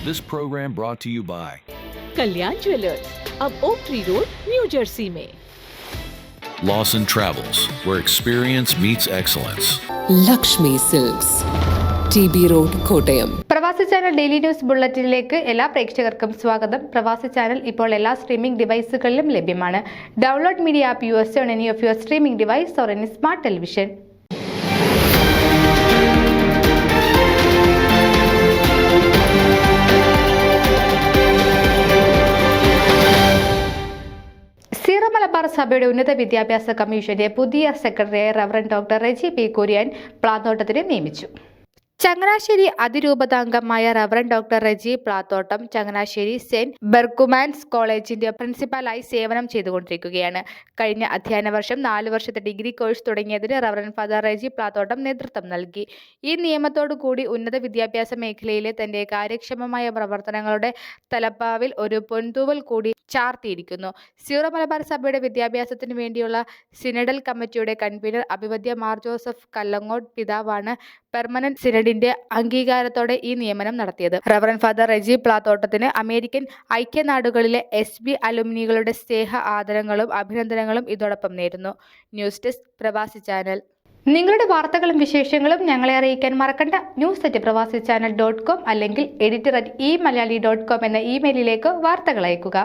This program brought to you by Kalyan jewellers, अब oak tree road, New Jersey में। Lawson Travels, where experience meets excellence. Lakshmi silks, TB road, Kottayam. Pravasi channel daily news ബുള്ളറ്റിനിലേക്ക് എല്ലാ പ്രേക്ഷകർക്കും സ്വാഗതം. പ്രവാസി channel ഇപ്പോൾ എല്ലാ streaming ഡിവൈസുകളിലും ലഭ്യമാണ്. Download media app use on any of your streaming device or any smart television. Syro Malabar സഭയുടെ ഉന്നത വിദ്യാഭ്യാസ കമ്മീഷന്റെ പുതിയ സെക്രട്ടറിയായി reverend doctor Reji P Kurian പ്ലാത്തോട്ടത്തിനെ നിയമിച്ചു. ചങ്ങനാശ്ശേരി അതിരൂപതാംഗമായ reverend doctor Reji Plathottam Changanassery Saint Berchmans കോളേജിന്റെ പ്രിൻസിപ്പലായി സേവനം ചെയ്തുകൊണ്ടിരിക്കുകയാണ്. കഴിഞ്ഞ അധ്യയന വർഷം 4 വർഷത്തെ ഡിഗ്രി കോഴ്സ് തുടങ്ങിയതിന് റവറന്റ് ഫാദർ റെജി പ്ലാത്തോട്ടം നേതൃത്വം നൽകി. ഈ നിയമത്തോടുകൂടി ഉന്നത വിദ്യാഭ്യാസ മേഖലയിലെ തന്റെ കാര്യക്ഷമമായ പ്രവർത്തനങ്ങളുടെ തലപ്പാവിൽ ഒരു പൊൻതൂവൽ കൂടി ചാർത്തിയിരിക്കുന്നു. സീറോ മലബാർ സഭയുടെ വിദ്യാഭ്യാസത്തിന് വേണ്ടിയുള്ള സിനഡൽ കമ്മിറ്റിയുടെ കൺവീനർ അഭിവദ്യ മാർ ജോസഫ് കല്ലങ്ങോട് പിതാവാണ് പെർമനന്റ് സിനഡിന്റെ അംഗീകാരത്തോടെ ഈ നിയമനം നടത്തിയത്. റവറന്റ് ഫാദർ റെജി പ്ലാത്തോട്ടത്തിന് അമേരിക്കൻ ഐക്യനാടുകളിലെ SB അലുമിനികളുടെ സ്നേഹ ആദരങ്ങളും അഭിനന്ദനങ്ങളും ഇതോടൊപ്പം നേരുന്നു. News desk Pravasi channel. നിങ്ങളുടെ വാർത്തകളും വിശേഷങ്ങളും ഞങ്ങളെ അറിയിക്കാൻ മറക്കണ്ട. news@pravasichannel.com അല്ലെങ്കിൽ editor@eMalayali.com എന്ന ഇമെയിലിലേക്ക് വാർത്തകൾ അയക്കുക.